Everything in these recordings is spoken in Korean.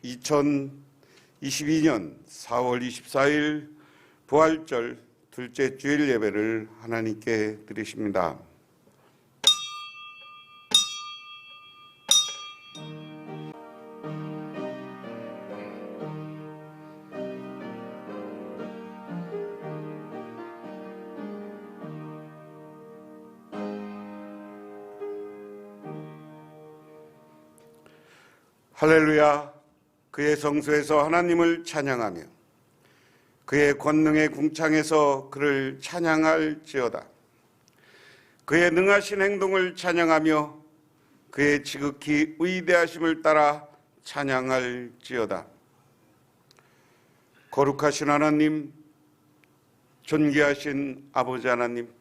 2022년 4월 24일 부활절 둘째 주일 예배를 하나님께 드리십니다. 할렐루야. 그의 성소에서 하나님을 찬양하며 그의 권능의 궁창에서 그를 찬양할지어다. 그의 능하신 행동을 찬양하며 그의 지극히 위대하심을 따라 찬양할지어다. 거룩하신 하나님, 존귀하신 아버지 하나님,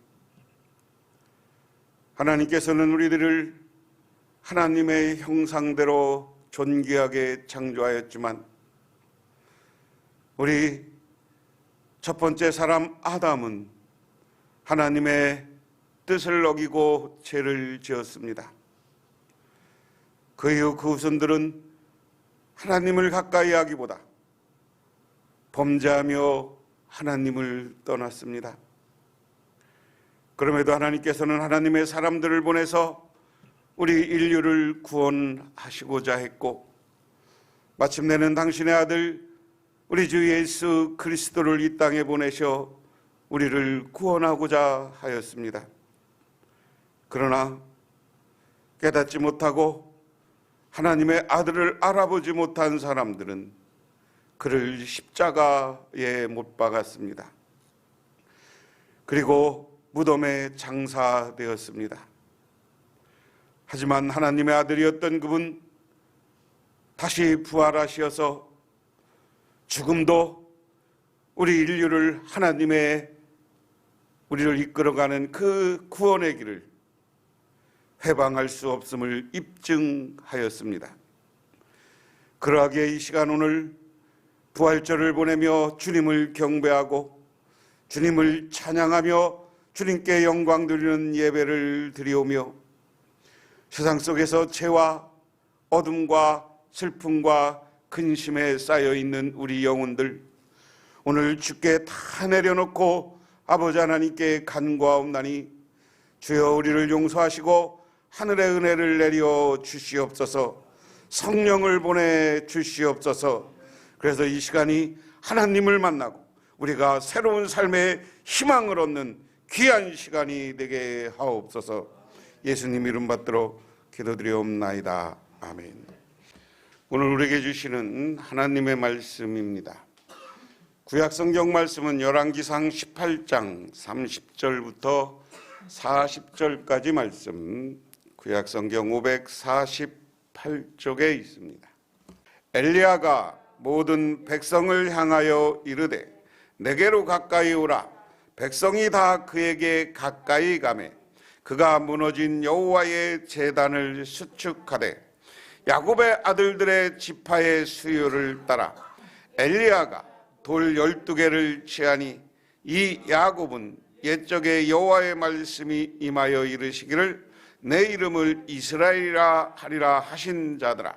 하나님께서는 우리들을 하나님의 형상대로 존귀하게 창조하였지만 우리 첫 번째 사람 아담은 하나님의 뜻을 어기고 죄를 지었습니다. 그 이후 그 후손들은 하나님을 가까이 하기보다 범죄하며 하나님을 떠났습니다. 그럼에도 하나님께서는 하나님의 사람들을 보내서 우리 인류를 구원하시고자 했고, 마침내는 당신의 아들 우리 주 예수 그리스도를 이 땅에 보내셔 우리를 구원하고자 하였습니다. 그러나 깨닫지 못하고 하나님의 아들을 알아보지 못한 사람들은 그를 십자가에 못 박았습니다. 그리고 무덤에 장사되었습니다. 하지만 하나님의 아들이었던 그분 다시 부활하셔서 죽음도 우리 인류를 하나님의 우리를 이끌어가는 그 구원의 길을 회방할 수 없음을 입증하였습니다. 그러하기에 이 시간 오늘 부활절을 보내며 주님을 경배하고 주님을 찬양하며 주님께 영광 드리는 예배를 드리오며 세상 속에서 죄와 어둠과 슬픔과 근심에 쌓여있는 우리 영혼들 오늘 주께 다 내려놓고 아버지 하나님께 간구하옵나니 주여 우리를 용서하시고 하늘의 은혜를 내려 주시옵소서. 성령을 보내 주시옵소서. 그래서 이 시간이 하나님을 만나고 우리가 새로운 삶의 희망을 얻는 귀한 시간이 되게 하옵소서. 예수님 이름 받들어 기도드리옵나이다. 아멘. 오늘 우리에게 주시는 하나님의 말씀입니다. 구약성경 말씀은 열왕기상 18장 30절부터 40절까지 말씀, 구약성경 548쪽에 있습니다. 엘리야가 모든 백성을 향하여 이르되 내게로 가까이 오라. 백성이 다 그에게 가까이 가매 그가 무너진 여호와의 제단을 수축하되 야곱의 아들들의 지파의 수요를 따라 엘리야가 돌 12개를 취하니 이 야곱은 옛적에 여호와의 말씀이 임하여 이르시기를 내 이름을 이스라엘이라 하리라 하신 자들아.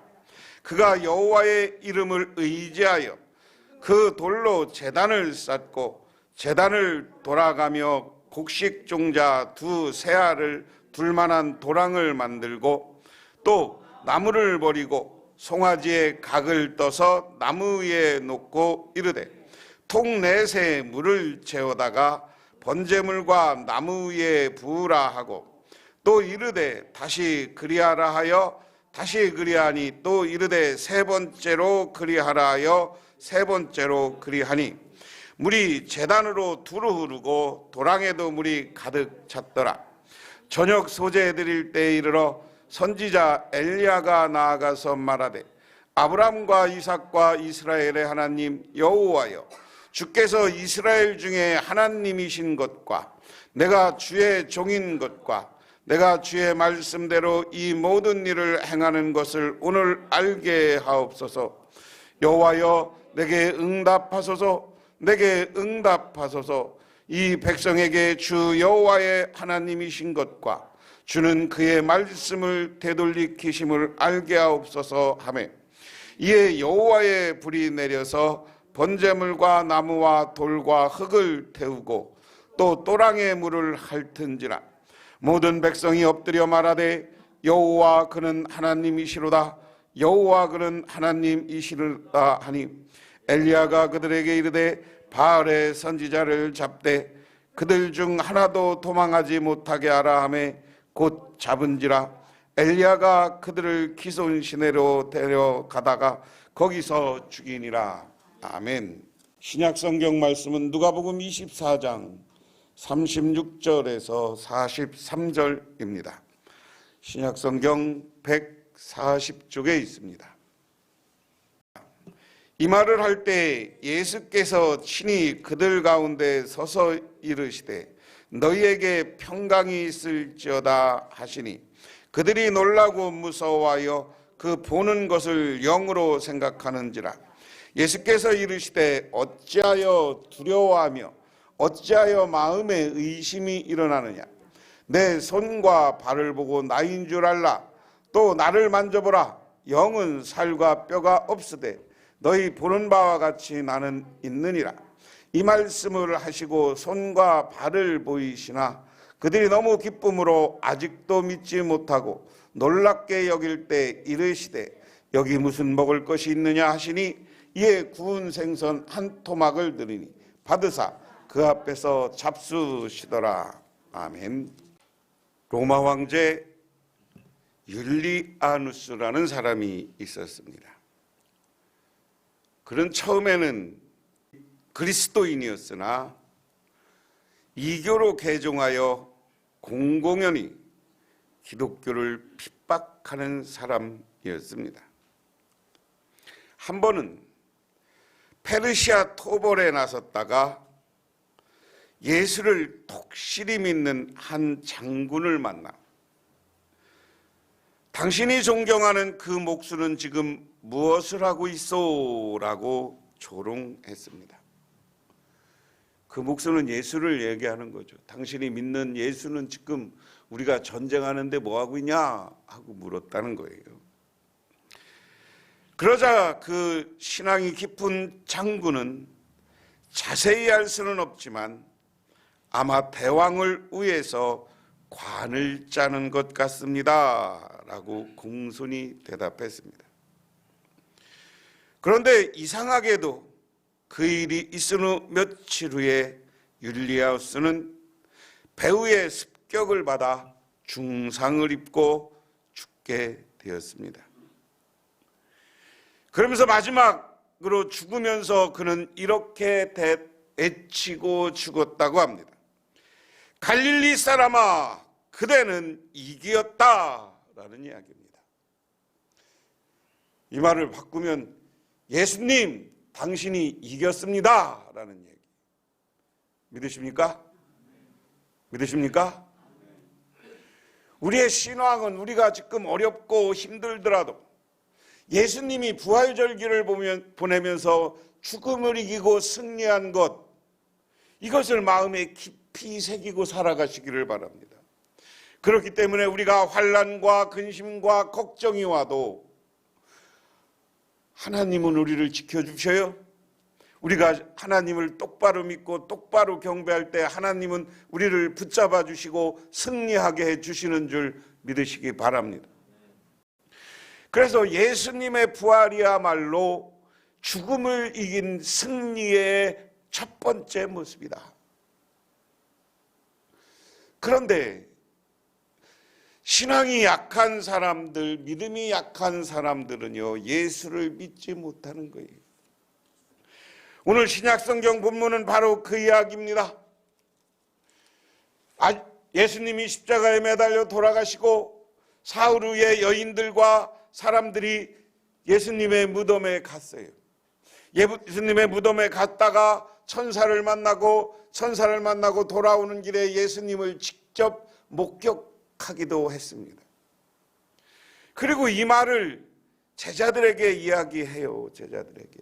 그가 여호와의 이름을 의지하여 그 돌로 제단을 쌓고 제단을 돌아가며 곡식 종자 두 세알을 둘만한 도랑을 만들고 또 나무를 버리고 송아지에 각을 떠서 나무 위에 놓고 이르되 통 넷에 물을 채우다가 번제물과 나무 위에 부으라 하고 또 이르되 다시 그리하라 하여 다시 그리하니 또 이르되 세 번째로 그리하라 하여 세 번째로 그리하니 물이 제단으로 두루 흐르고 도랑에도 물이 가득 찼더라. 저녁 소제 드릴 때에 이르러 선지자 엘리야가 나아가서 말하되 아브람과 이삭과 이스라엘의 하나님 여호와여, 주께서 이스라엘 중에 하나님이신 것과 내가 주의 종인 것과 내가 주의 말씀대로 이 모든 일을 행하는 것을 오늘 알게 하옵소서. 여호와여, 내게 응답하소서. 내게 응답하소서. 이 백성에게 주 여호와의 하나님이신 것과 주는 그의 말씀을 되돌리키심을 알게 하옵소서 하매 이에 여호와의 불이 내려서 번제물과 나무와 돌과 흙을 태우고 또 또랑의 물을 핥은지라. 모든 백성이 엎드려 말하되 여호와 그는 하나님이시로다, 여호와 그는 하나님이시로다 하니, 엘리야가 그들에게 이르되 바알의 선지자를 잡되 그들 중 하나도 도망하지 못하게 하라 하매 곧 잡은지라. 엘리야가 그들을 기손 시내로 데려가다가 거기서 죽이니라. 아멘. 신약 성경 말씀은 누가복음 24장 36절에서 43절입니다. 신약 성경 140쪽에 있습니다. 이 말을 할 때 예수께서 친히 그들 가운데 서서 이르시되 너희에게 평강이 있을지어다 하시니, 그들이 놀라고 무서워하여 그 보는 것을 영으로 생각하는지라. 예수께서 이르시되 어찌하여 두려워하며 어찌하여 마음에 의심이 일어나느냐. 내 손과 발을 보고 나인 줄 알라. 또 나를 만져보라. 영은 살과 뼈가 없으되 너희 보는 바와 같이 나는 있느니라. 이 말씀을 하시고 손과 발을 보이시나 그들이 너무 기쁨으로 아직도 믿지 못하고 놀랍게 여길 때 이르시되 여기 무슨 먹을 것이 있느냐 하시니, 이에 구운 생선 한 토막을 드리니 받으사 그 앞에서 잡수시더라. 아멘. 로마 황제 율리아누스라는 사람이 있었습니다. 그는 처음에는 그리스도인이었으나 이교로 개종하여 공공연히 기독교를 핍박하는 사람이었습니다. 한 번은 페르시아 토벌에 나섰다가 예수를 독실히 믿는 한 장군을 만나 당신이 존경하는 그 목수는 지금 무엇을 하고 있어? 라고 조롱했습니다. 그 목수는 예수를 얘기하는 거죠. 당신이 믿는 예수는 지금 우리가 전쟁하는데 뭐 하고 있냐? 하고 물었다는 거예요. 그러자 그 신앙이 깊은 장군은 자세히 알 수는 없지만 아마 대왕을 위해서 관을 짜는 것 같습니다. 라고 공손히 대답했습니다. 그런데 이상하게도 그 일이 있은 후 며칠 후에 율리아누스는 배후의 습격을 받아 중상을 입고 죽게 되었습니다. 그러면서 마지막으로 죽으면서 그는 이렇게 외치고 죽었다고 합니다. 갈릴리 사람아, 그대는 이기었다 라는 이야기입니다. 이 말을 바꾸면 예수님, 당신이 이겼습니다 라는 얘기. 믿으십니까? 믿으십니까? 우리의 신앙은 우리가 지금 어렵고 힘들더라도 예수님이 부활절기를 보내면서 죽음을 이기고 승리한 것, 이것을 마음에 깊이 새기고 살아가시기를 바랍니다. 그렇기 때문에 우리가 환난과 근심과 걱정이 와도 하나님은 우리를 지켜주셔요. 우리가 하나님을 똑바로 믿고 똑바로 경배할 때 하나님은 우리를 붙잡아 주시고 승리하게 해주시는 줄 믿으시기 바랍니다. 그래서 예수님의 부활이야말로 죽음을 이긴 승리의 첫 번째 모습이다. 그런데 신앙이 약한 사람들, 믿음이 약한 사람들은요, 예수를 믿지 못하는 거예요. 오늘 신약성경 본문은 바로 그 이야기입니다. 예수님이 십자가에 매달려 돌아가시고 사흘 후에 여인들과 사람들이 예수님의 무덤에 갔어요. 예수님의 무덤에 갔다가 천사를 만나고 돌아오는 길에 예수님을 직접 목격하기도 했습니다. 그리고 이 말을 제자들에게 이야기해요. 제자들에게.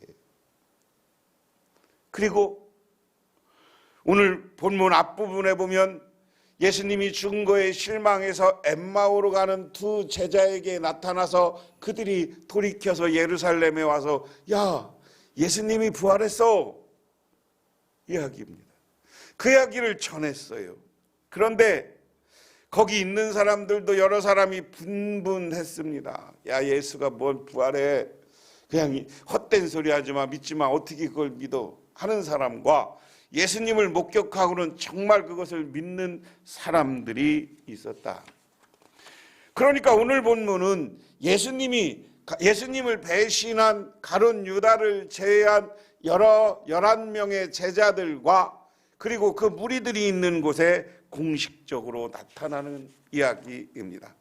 그리고 오늘 본문 앞부분에 보면 예수님이 죽은 거에 실망해서 엠마오로 가는 두 제자에게 나타나서 그들이 돌이켜서 예루살렘에 와서 야, 예수님이 부활했어 이야기입니다. 그 이야기를 전했어요. 그런데 거기 있는 사람들도 여러 사람이 분분했습니다. 야, 예수가 뭘 부활해, 그냥 헛된 소리 하지 마, 믿지 마, 어떻게 그걸 믿어 하는 사람과 예수님을 목격하고는 정말 그것을 믿는 사람들이 있었다. 그러니까 오늘 본문은 예수님을 배신한 가룟 유다를 제외한 11명의 제자들과 그리고 그 무리들이 있는 곳에 공식적으로 나타나는 이야기입니다.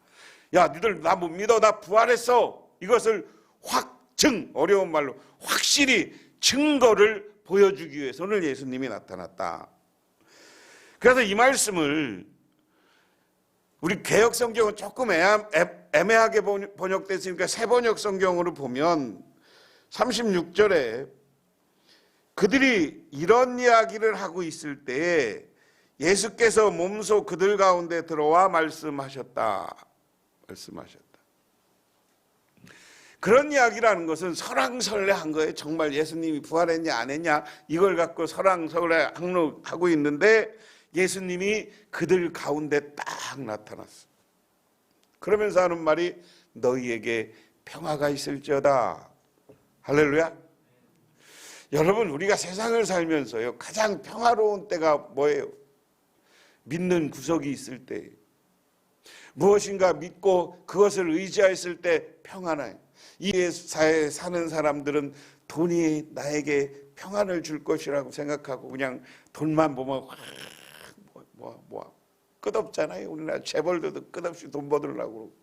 야, 니들 나 못 믿어, 나 부활했어. 이것을 어려운 말로 확실히 증거를 보여주기 위해서 오늘 예수님이 나타났다. 그래서 이말씀을 우리 개역 성경은 조금 애매하게 번역됐으니까 새번역 성경으로 보면 36절에 그들이 이런 이야기를 하고 있을 때에 예수께서 몸소 그들 가운데 들어와 말씀하셨다. 그런 이야기라는 것은 설왕설래한 거예요. 정말 예수님이 부활했냐 안 했냐 이걸 갖고 설왕설래하고 있는데 예수님이 그들 가운데 딱 나타났어. 그러면서 하는 말이 너희에게 평화가 있을지어다. 할렐루야. 여러분, 우리가 세상을 살면서요 가장 평화로운 때가 뭐예요? 믿는 구석이 있을 때, 무엇인가 믿고 그것을 의지했을 때 평안해요. 이 사회에 사는 사람들은 돈이 나에게 평안을 줄 것이라고 생각하고 그냥 돈만 보면 끝없잖아요. 우리나라 재벌들도 끝없이 돈 받으려고 그러고.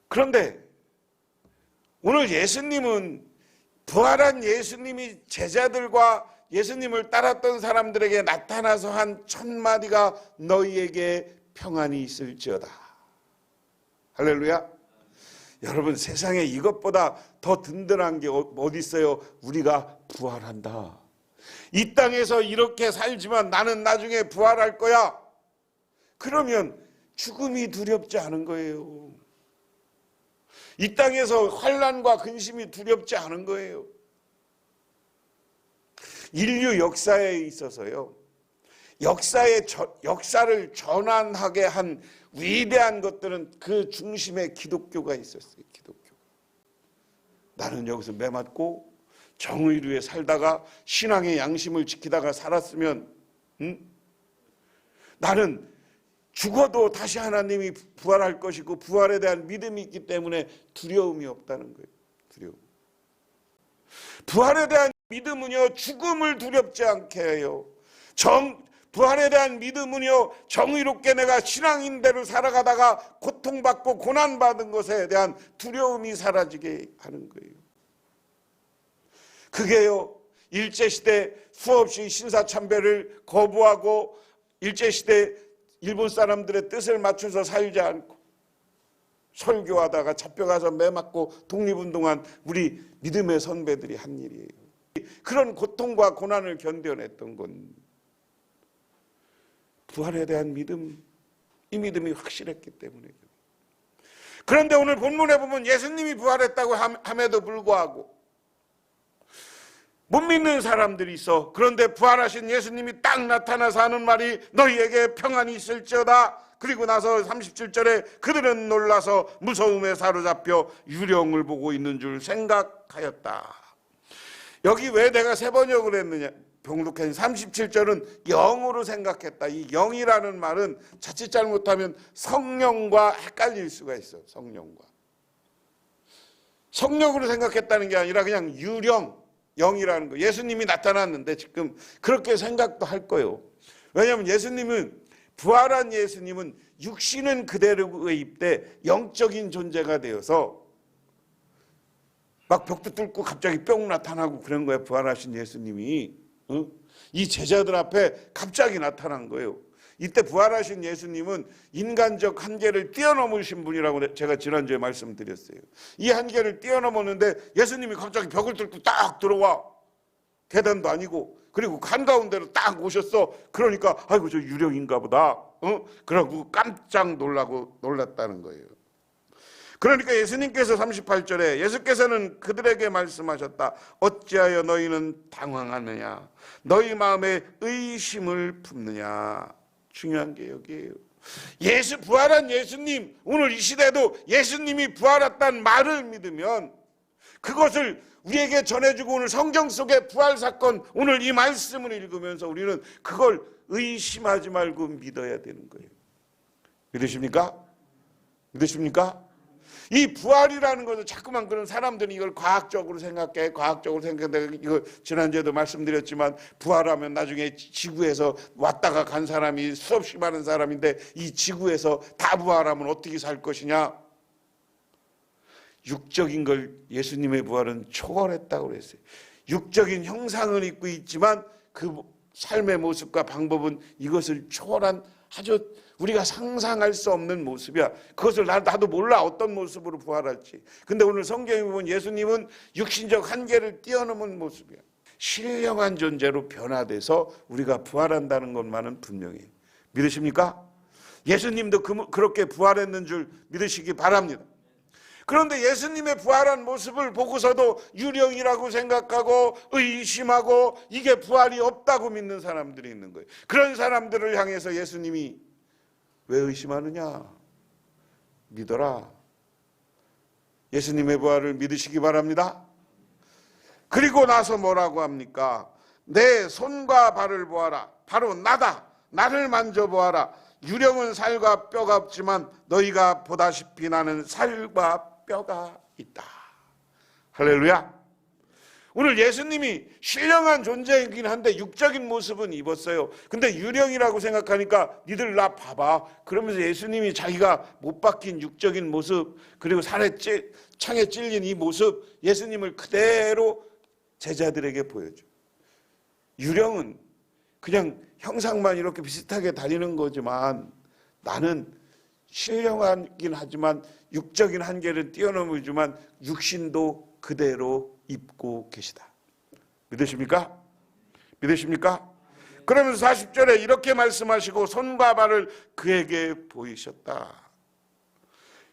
그런데 오늘 예수님은 부활한 예수님이 제자들과 예수님을 따랐던 사람들에게 나타나서 한 첫 마디가 너희에게 평안이 있을지어다. 할렐루야. 여러분, 세상에 이것보다 더 든든한 게 어디 있어요? 우리가 부활한다. 이 땅에서 이렇게 살지만 나는 나중에 부활할 거야. 그러면 죽음이 두렵지 않은 거예요. 이 땅에서 환난과 근심이 두렵지 않은 거예요. 인류 역사에 있어서요, 역사를 전환하게 한 위대한 것들은 그 중심에 기독교가 있었어요. 기독교. 나는 여기서 매 맞고 정의를 위해 살다가 신앙의 양심을 지키다가 살았으면 나는 죽어도 다시 하나님이 부활할 것이고 부활에 대한 믿음이 있기 때문에 두려움이 없다는 거예요. 두려움. 부활에 대한 믿음은요 죽음을 두렵지 않게 해요. 부활에 대한 믿음은요 정의롭게 내가 신앙인대로 살아가다가 고통받고 고난받은 것에 대한 두려움이 사라지게 하는 거예요. 그게요 일제시대 수없이 신사참배를 거부하고 일제시대 일본 사람들의 뜻을 맞춰서 살지 않고 설교하다가 잡혀가서 매 맞고 독립운동한 우리 믿음의 선배들이 한 일이에요. 그런 고통과 고난을 견뎌냈던 건 부활에 대한 믿음, 이 믿음이 확실했기 때문에. 그런데 오늘 본문에 보면 예수님이 부활했다고 함에도 불구하고 못 믿는 사람들이 있어. 그런데 부활하신 예수님이 딱 나타나서 하는 말이 너희에게 평안이 있을지어다. 그리고 나서 37절에 그들은 놀라서 무서움에 사로잡혀 유령을 보고 있는 줄 생각하였다. 여기 왜 내가 세 번역을 했느냐? 봉독한 37절은 영으로 생각했다. 이 영이라는 말은 자칫 잘못하면 성령과 헷갈릴 수가 있어. 성령으로 생각했다는 게 아니라 그냥 유령, 영이라는 거. 예수님이 나타났는데 지금 그렇게 생각도 할 거예요. 왜냐하면 부활한 예수님은 육신은 그대로의 입대 영적인 존재가 되어서 막 벽도 뚫고 갑자기 뿅 나타나고 그런 거예요. 부활하신 예수님이 이 제자들 앞에 갑자기 나타난 거예요. 이때 부활하신 예수님은 인간적 한계를 뛰어넘으신 분이라고 제가 지난주에 말씀드렸어요. 이 한계를 뛰어넘었는데 예수님이 갑자기 벽을 뚫고 딱 들어와. 계단도 아니고 그리고 한가운데로 딱 오셨어. 그러니까 아이고 저 유령인가 보다. 그러고 깜짝 놀랐다는 거예요. 그러니까 예수님께서 38절에 예수께서는 그들에게 말씀하셨다. 어찌하여 너희는 당황하느냐? 너희 마음에 의심을 품느냐? 중요한 게 여기에요. 부활한 예수님, 오늘 이 시대도 예수님이 부활했다는 말을 믿으면 그것을 우리에게 전해주고 오늘 성경 속의 부활 사건, 오늘 이 말씀을 읽으면서 우리는 그걸 의심하지 말고 믿어야 되는 거예요. 믿으십니까? 믿으십니까? 이 부활이라는 것을 자꾸만 그런 사람들이 이걸 과학적으로 생각해. 이거 지난주에도 말씀드렸지만 부활하면 나중에 지구에서 왔다가 간 사람이 수없이 많은 사람인데 이 지구에서 다 부활하면 어떻게 살 것이냐? 육적인 걸 예수님의 부활은 초월했다고 그랬어요. 육적인 형상을 입고 있지만 그 삶의 모습과 방법은 이것을 초월한 아주 우리가 상상할 수 없는 모습이야. 그것을 나도 몰라 어떤 모습으로 부활할지. 근데 오늘 성경에 보면 예수님은 육신적 한계를 뛰어넘은 모습이야. 신령한 존재로 변화돼서 우리가 부활한다는 것만은 분명해요. 믿으십니까? 예수님도 그렇게 부활했는 줄 믿으시기 바랍니다. 그런데 예수님의 부활한 모습을 보고서도 유령이라고 생각하고 의심하고 이게 부활이 없다고 믿는 사람들이 있는 거예요. 그런 사람들을 향해서 예수님이 왜 의심하느냐? 믿어라. 예수님의 부활을 믿으시기 바랍니다. 그리고 나서 뭐라고 합니까? 내 손과 발을 보아라. 바로 나다. 나를 만져보아라. 유령은 살과 뼈가 없지만 너희가 보다시피 나는 살과 뼈가 있다. 할렐루야. 오늘 예수님이 신령한 존재이긴 한데 육적인 모습은 입었어요. 근데 유령이라고 생각하니까 니들 나 봐봐. 그러면서 예수님이 자기가 못 박힌 육적인 모습, 그리고 창에 찔린 이 모습, 예수님을 그대로 제자들에게 보여줘. 유령은 그냥 형상만 이렇게 비슷하게 다니는 거지만 나는 신령하긴 하지만 육적인 한계를 뛰어넘지만 육신도 그대로 입고 계시다. 믿으십니까? 믿으십니까? 그러면서 40절에 이렇게 말씀하시고 손과 발을 그에게 보이셨다.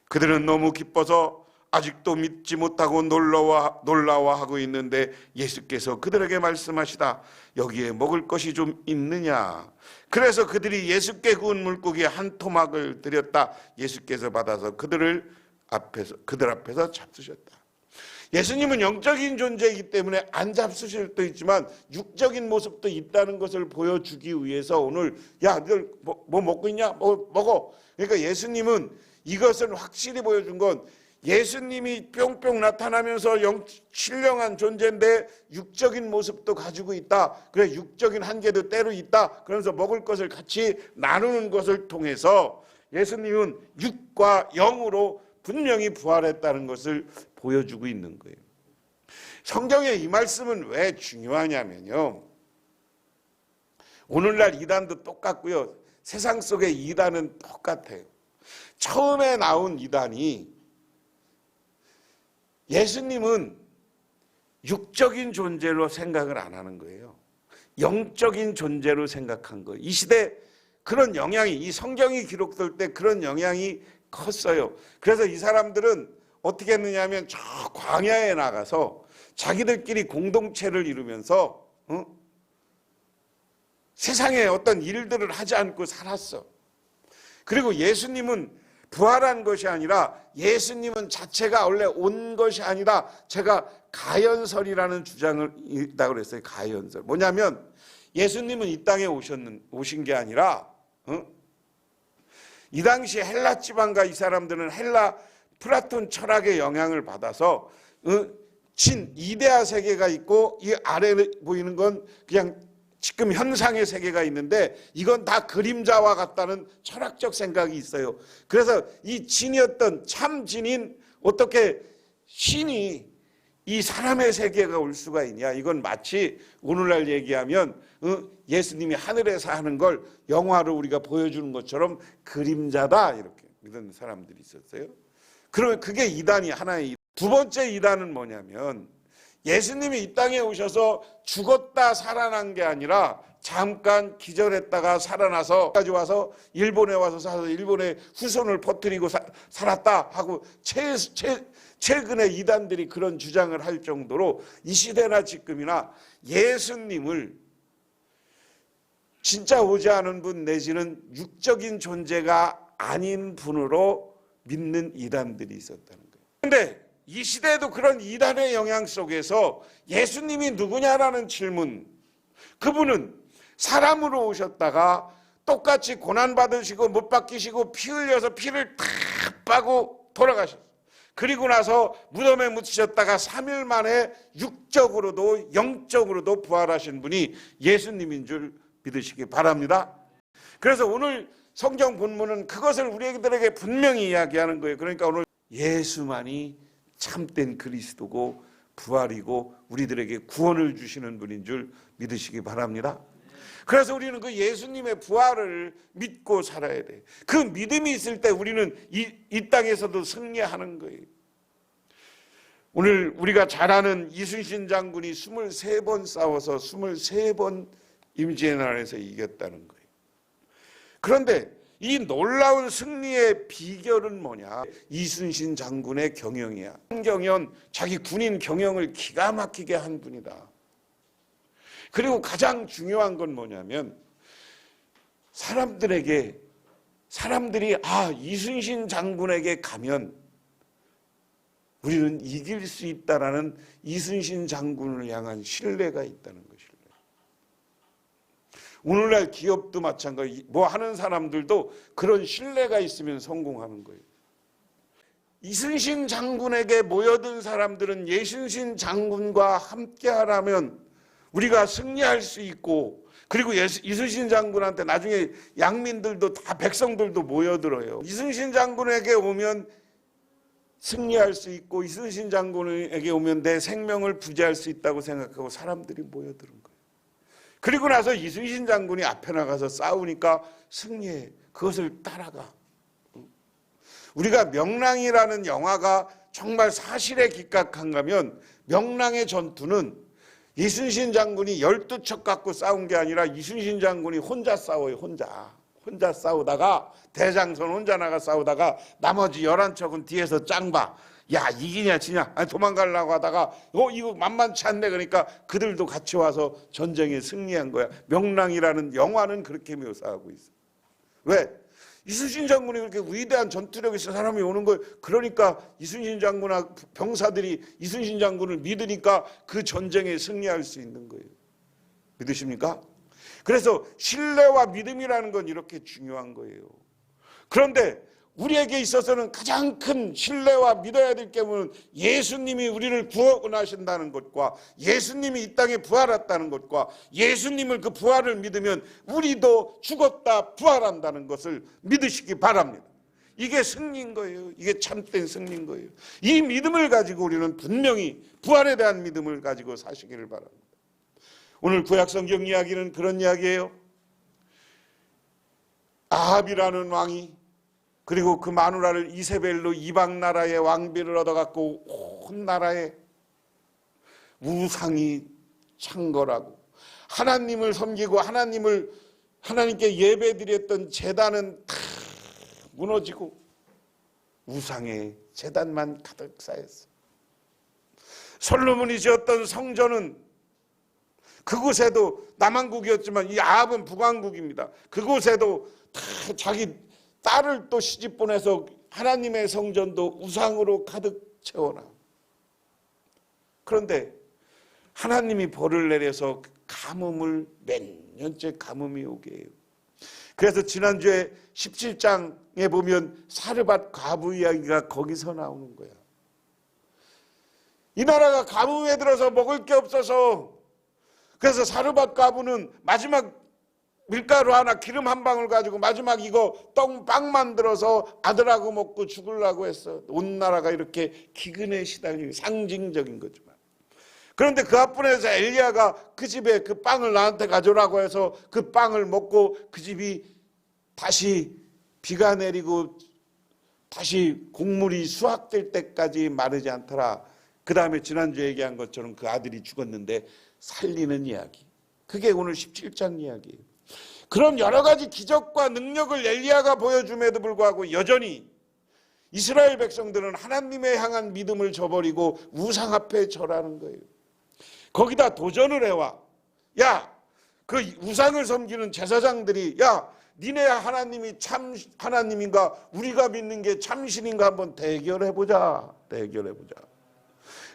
그들은 너무 기뻐서 아직도 믿지 못하고 놀라워하고 있는데 예수께서 그들에게 말씀하시다. 여기에 먹을 것이 좀 있느냐? 그래서 그들이 예수께 구운 물고기 한 토막을 드렸다. 예수께서 받아서 그들 앞에서 잡수셨다. 예수님은 영적인 존재이기 때문에 안 잡수실 수도 있지만 육적인 모습도 있다는 것을 보여주기 위해서 오늘 야, 너들 뭐 먹고 있냐? 먹어. 그러니까 예수님은 이것을 확실히 보여준 건 예수님이 뿅뿅 나타나면서 신령한 존재인데 육적인 모습도 가지고 있다. 그래 육적인 한계도 때로 있다. 그러면서 먹을 것을 같이 나누는 것을 통해서 예수님은 육과 영으로 분명히 부활했다는 것을 보여주고 있는 거예요. 성경의 이 말씀은 왜 중요하냐면요. 오늘날 이단도 똑같고요. 세상 속의 이단은 똑같아요. 처음에 나온 이단이 예수님은 육적인 존재로 생각을 안 하는 거예요. 영적인 존재로 생각한 거예요. 이 시대 그런 영향이, 이 성경이 기록될 때 그런 영향이 컸어요. 그래서 이 사람들은 어떻게 했느냐 하면 저 광야에 나가서 자기들끼리 공동체를 이루면서 세상에 어떤 일들을 하지 않고 살았어. 그리고 예수님은 부활한 것이 아니라 예수님은 자체가 원래 온 것이 아니라 제가 가연설이라는 주장을 있다고 그랬어요. 가연설. 뭐냐면 예수님은 이 땅에 오신 게 아니라 이 당시 헬라 지방과 이 사람들은 헬라 플라톤 철학의 영향을 받아서 이데아 세계가 있고 이 아래에 보이는 건 그냥 지금 현상의 세계가 있는데 이건 다 그림자와 같다는 철학적 생각이 있어요. 그래서 이 진이었던 참 진인 어떻게 신이 이 사람의 세계가 올 수가 있냐. 이건 마치 오늘날 얘기하면 예수님이 하늘에서 하는 걸 영화로 우리가 보여주는 것처럼 그림자다 이렇게 믿는 사람들이 있었어요. 그러면 그게 이단이 하나의. 두 번째 이단은 뭐냐면 예수님이 이 땅에 오셔서 죽었다 살아난 게 아니라 잠깐 기절했다가 살아나서 까지 와서 일본에 와서 살아서 일본에 후손을 퍼뜨리고 살았다 하고 최근에 이단들이 그런 주장을 할 정도로 이 시대나 지금이나 예수님을 진짜 오지 않은 분 내지는 육적인 존재가 아닌 분으로 믿는 이단들이 있었다는 거예요. 그런데 이 시대에도 그런 이단의 영향 속에서 예수님이 누구냐라는 질문, 그분은 사람으로 오셨다가 똑같이 고난받으시고 못 박히시고 피 흘려서 피를 다 빠고 돌아가셨어요. 그리고 나서 무덤에 묻히셨다가 3일 만에 육적으로도 영적으로도 부활하신 분이 예수님인 줄 믿으시기 바랍니다. 그래서 오늘 성경 본문은 그것을 우리들에게 분명히 이야기하는 거예요. 그러니까 오늘 예수만이 참된 그리스도고 부활이고 우리들에게 구원을 주시는 분인 줄 믿으시기 바랍니다. 그래서 우리는 그 예수님의 부활을 믿고 살아야 돼. 그 믿음이 있을 때 우리는 이 땅에서도 승리하는 거예요. 오늘 우리가 잘 아는 이순신 장군이 23번 싸워서 23번 임진의 나라에서 이겼다는 거예요. 그런데 이 놀라운 승리의 비결은 뭐냐? 이순신 장군의 경영이야. 한경연 자기 군인 경영을 기가 막히게 한 분이다. 그리고 가장 중요한 건 뭐냐면 사람들이 이순신 장군에게 가면 우리는 이길 수 있다라는 이순신 장군을 향한 신뢰가 있다는 것이에요. 오늘날 기업도 마찬가지, 뭐 하는 사람들도 그런 신뢰가 있으면 성공하는 거예요. 이순신 장군에게 모여든 사람들은 예순신 장군과 함께 하라면 우리가 승리할 수 있고, 그리고 이순신 장군한테 나중에 양민들도 다 백성들도 모여들어요. 이순신 장군에게 오면 승리할 수 있고 이순신 장군에게 오면 내 생명을 부지할 수 있다고 생각하고 사람들이 모여드는 거예요. 그리고 나서 이순신 장군이 앞에 나가서 싸우니까 승리해. 그것을 따라가. 우리가 명랑이라는 영화가 정말 사실에 기각한가면 명랑의 전투는 이순신 장군이 12척 갖고 싸운 게 아니라 이순신 장군이 혼자 싸워요. 혼자 싸우다가 대장선 혼자 나가 싸우다가 나머지 11척은 뒤에서 짱봐. 야, 이기냐 지냐? 아니, 도망가려고 하다가 이거 만만치 않네. 그러니까 그들도 같이 와서 전쟁에 승리한 거야. 명랑이라는 영화는 그렇게 묘사하고 있어. 왜? 이순신 장군이 그렇게 위대한 전투력이 있어 사람이 오는 거예요. 그러니까 이순신 장군과 병사들이 이순신 장군을 믿으니까 그 전쟁에 승리할 수 있는 거예요. 믿으십니까? 그래서 신뢰와 믿음이라는 건 이렇게 중요한 거예요. 그런데 우리에게 있어서는 가장 큰 신뢰와 믿어야 될 게는 예수님이 우리를 구원하신다는 것과 예수님이 이 땅에 부활했다는 것과 예수님을 그 부활을 믿으면 우리도 죽었다 부활한다는 것을 믿으시기 바랍니다. 이게 승리인 거예요. 이게 참된 승리인 거예요. 이 믿음을 가지고 우리는 분명히 부활에 대한 믿음을 가지고 사시기를 바랍니다. 오늘 구약성경 이야기는 그런 이야기예요. 아합이라는 왕이 그리고 그 마누라를 이세벨로 이방 나라의 왕비를 얻어갖고 온 나라에 우상이 창궐하고 하나님을 섬기고 하나님께 예배드렸던 제단은 다 무너지고 우상의 제단만 가득 쌓였어. 솔로몬이 지었던 성전은 그곳에도 남왕국이었지만 이 아합은 북왕국입니다. 그곳에도 다 자기 딸을 또 시집 보내서 하나님의 성전도 우상으로 가득 채워놔. 그런데 하나님이 벌을 내려서 가뭄을 몇 년째 가뭄이 오게 해요. 그래서 지난주에 17장에 보면 사르밧 과부 이야기가 거기서 나오는 거야. 이 나라가 가뭄에 들어서 먹을 게 없어서 그래서 사르밧 과부는 마지막 밀가루 하나 기름 한 방울 가지고 마지막 이거 빵 만들어서 아들하고 먹고 죽으려고 했어. 온 나라가 이렇게 기근에 시달리는 상징적인 거지만. 그런데 그 앞분에서 엘리야가 그 집에 그 빵을 나한테 가져오라고 해서 그 빵을 먹고 그 집이 다시 비가 내리고 다시 곡물이 수확될 때까지 마르지 않더라. 그 다음에 지난주에 얘기한 것처럼 그 아들이 죽었는데 살리는 이야기. 그게 오늘 17장 이야기예요. 그런 여러 가지 기적과 능력을 엘리야가 보여줌에도 불구하고 여전히 이스라엘 백성들은 하나님에 향한 믿음을 저버리고 우상 앞에 절하는 거예요. 거기다 도전을 해와. 야, 그 우상을 섬기는 제사장들이 야, 니네 하나님이 참 하나님인가 우리가 믿는 게 참신인가 한번 대결해보자.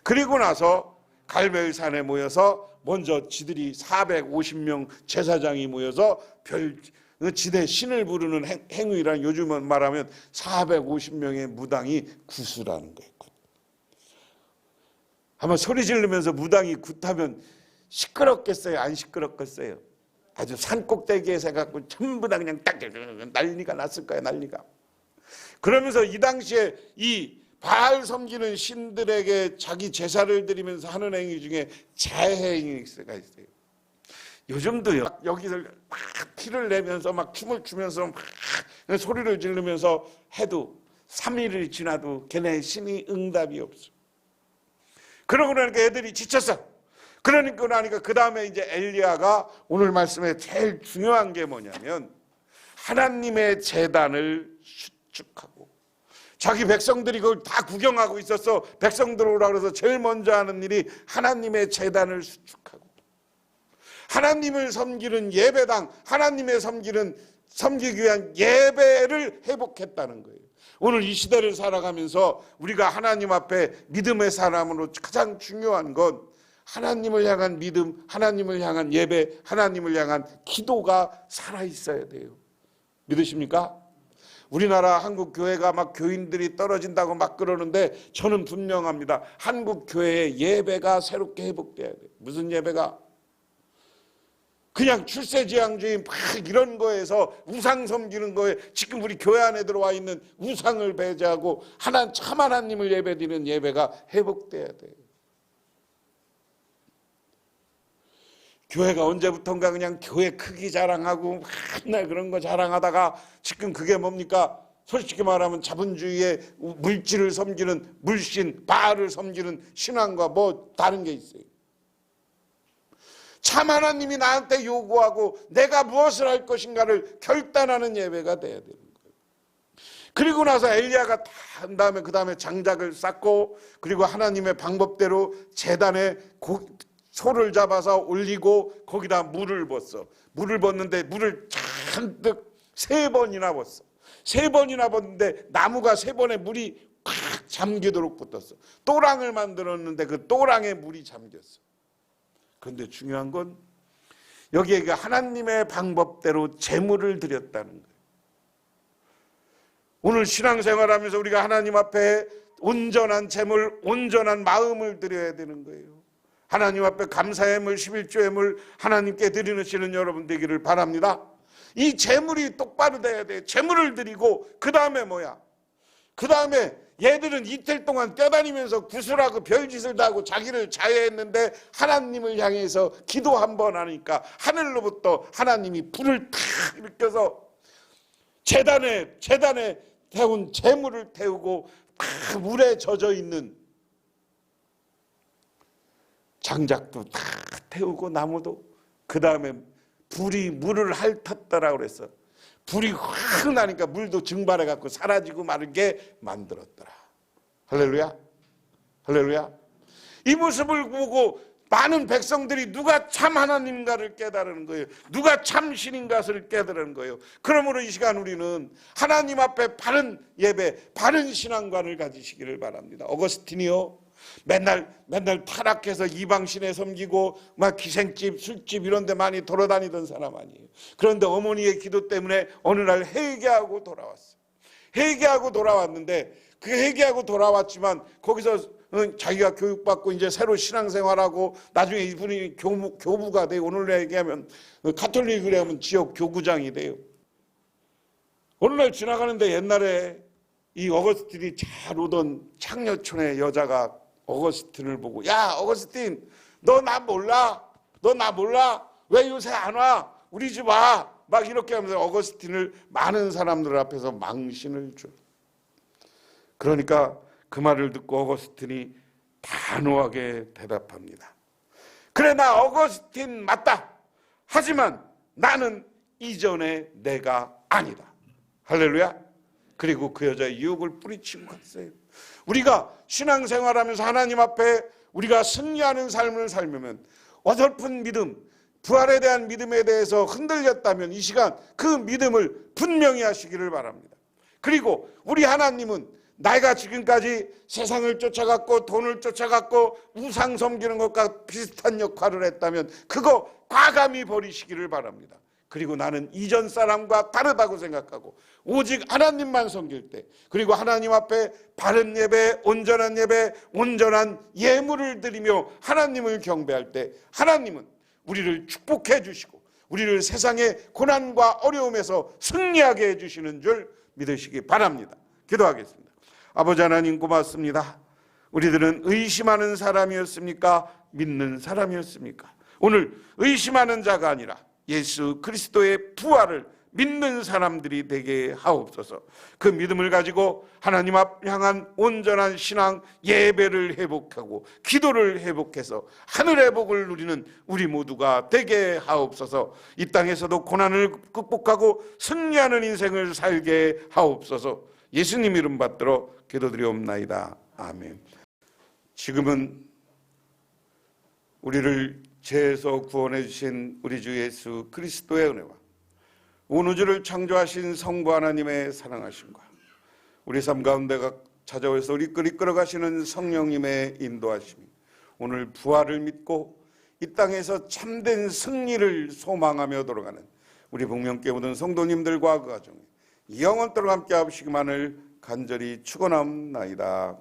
그리고 나서 갈멜 산에 모여서 먼저 지들이 450명 제사장이 모여서 지대 신을 부르는 행위란 요즘은 말하면 450명의 무당이 구슬하는 거예요. 한번 소리 지르면서 무당이 굿하면 시끄럽겠어요? 안 시끄럽겠어요? 아주 산꼭대기에서 해갖고 전부 다 그냥 딱 난리가 났을 거예요. 난리가. 그러면서 이 당시에 이 바알 섬기는 신들에게 자기 제사를 드리면서 하는 행위 중에 자해행위가 있어요. 요즘도요. 여기서 막 피를 내면서 막 춤을 추면서 막 소리를 지르면서 해도 3일이 지나도 걔네 신이 응답이 없어. 그러고 나니까 애들이 지쳤어. 그러니까 나니까 그 다음에 이제 엘리야가 오늘 말씀에 제일 중요한 게 뭐냐면 하나님의 제단을 수축하고 자기 백성들이 그걸 다 구경하고 있었어. 백성들 오라 그래서 제일 먼저 하는 일이 하나님의 제단을 수축하고 하나님을 섬기는 예배당, 하나님의 섬기기 위한 예배를 회복했다는 거예요. 오늘 이 시대를 살아가면서 우리가 하나님 앞에 믿음의 사람으로 가장 중요한 건 하나님을 향한 믿음, 하나님을 향한 예배, 하나님을 향한 기도가 살아있어야 돼요. 믿으십니까? 우리나라 한국 교회가 막 교인들이 떨어진다고 막 그러는데 저는 분명합니다. 한국 교회의 예배가 새롭게 회복돼야 돼요. 무슨 예배가? 그냥 출세지향주의 막 이런 거에서 우상 섬기는 거에 지금 우리 교회 안에 들어와 있는 우상을 배제하고 참 하나님을 예배드리는 예배가 회복돼야 돼요. 교회가 언제부턴가 그냥 교회 크기 자랑하고 맨날 그런 거 자랑하다가 지금 그게 뭡니까? 솔직히 말하면 자본주의의 물질을 섬기는 물신, 바알을 섬기는 신앙과 뭐 다른 게 있어요. 참 하나님이 나한테 요구하고 내가 무엇을 할 것인가를 결단하는 예배가 돼야 되는 거예요. 그리고 나서 엘리야가 다 한 다음에 그 다음에 장작을 쌓고 그리고 하나님의 방법대로 제단에 소를 잡아서 올리고 거기다 물을 붓어. 물을 붓는데 물을 잔뜩 3번이나 붓어. 3번이나 붓는데 나무가 3번에 물이 꽉 잠기도록 붙었어. 또랑을 만들었는데 그 또랑에 물이 잠겼어. 그런데 중요한 건 여기에 하나님의 방법대로 제물을 드렸다는 거예요. 오늘 신앙생활하면서 우리가 하나님 앞에 온전한 제물, 온전한 마음을 드려야 되는 거예요. 하나님 앞에 감사의 물, 11조의 물 하나님께 드리시는 여러분 되기를 바랍니다. 이 제물이 똑바로 돼야 돼요. 제물을 드리고 그 다음에 뭐야? 그 다음에 얘들은 이틀 동안 뛰어다니면서 구슬하고 별짓을 다 하고 자기를 자해했는데 하나님을 향해서 기도 한번 하니까 하늘로부터 하나님이 불을 탁 일으켜서 제단에 태운 제물을 태우고 다 물에 젖어 있는 장작도 다 태우고 나무도 그 다음에 불이 물을 핥았다라고 그랬어. 불이 확 나니까 물도 증발해갖고 사라지고 마르게 만들었더라. 할렐루야. 할렐루야. 이 모습을 보고 많은 백성들이 누가 참 하나님인가를 깨달은 거예요. 누가 참 신인가를 깨달은 거예요. 그러므로 이 시간 우리는 하나님 앞에 바른 예배, 바른 신앙관을 가지시기를 바랍니다. 어거스틴이요, 맨날 타락해서 이방신에 섬기고 막 기생집, 술집 이런 데 많이 돌아다니던 사람 아니에요. 그런데 어머니의 기도 때문에 어느 날 회개하고 돌아왔어요. 회개하고 돌아왔는데 그 회개하고 돌아왔지만 거기서 자기가 교육받고 이제 새로 신앙생활하고 나중에 이분이 교부가 돼요. 오늘날 얘기하면 가톨릭으로 하면 지역 교구장이 돼요. 어느 날 지나가는데 옛날에 이 어거스틴이 잘 오던 창녀촌의 여자가 어거스틴을 보고, 야 어거스틴, 너 나 몰라? 너 나 몰라? 왜 요새 안 와? 우리 집 와. 막 이렇게 하면서 어거스틴을 많은 사람들 앞에서 망신을 줘. 그러니까 그 말을 듣고 어거스틴이 단호하게 대답합니다. 그래, 나 어거스틴 맞다. 하지만 나는 이전의 내가 아니다. 할렐루야. 그리고 그 여자의 유혹을 뿌리치고 갔어요. 우리가 신앙생활하면서 하나님 앞에 우리가 승리하는 삶을 살면 어설픈 믿음, 부활에 대한 믿음에 대해서 흔들렸다면 이 시간 그 믿음을 분명히 하시기를 바랍니다. 그리고 우리 하나님은 내가 지금까지 세상을 쫓아갔고 돈을 쫓아갔고 우상 섬기는 것과 비슷한 역할을 했다면 그거 과감히 버리시기를 바랍니다. 그리고 나는 이전 사람과 다르다고 생각하고 오직 하나님만 섬길 때, 그리고 하나님 앞에 바른 예배, 온전한 예물을 드리며 하나님을 경배할 때 하나님은 우리를 축복해 주시고 우리를 세상의 고난과 어려움에서 승리하게 해주시는 줄 믿으시기 바랍니다. 기도하겠습니다. 아버지 하나님, 고맙습니다. 우리들은 의심하는 사람이었습니까? 믿는 사람이었습니까? 오늘 의심하는 자가 아니라 예수 그리스도의 부활을 믿는 사람들이 되게 하옵소서. 그 믿음을 가지고 하나님 앞 향한 온전한 신앙 예배를 회복하고 기도를 회복해서 하늘의 복을 누리는 우리 모두가 되게 하옵소서. 이 땅에서도 고난을 극복하고 승리하는 인생을 살게 하옵소서. 예수님 이름 받들어 기도드리옵나이다. 아멘. 지금은 우리를 죄에서 구원해 주신 우리 주 예수 그리스도의 은혜와 온 우주를 창조하신 성부 하나님의 사랑하심과 우리 삶 가운데 찾아오셔서 우리 이끌어 가시는 성령님의 인도하심이 오늘 부활을 믿고 이 땅에서 참된 승리를 소망하며 돌아가는 우리 복명교회 모든 성도님들과 그 가정에 영원토록 함께 하시기만을 간절히 축원하옵나이다.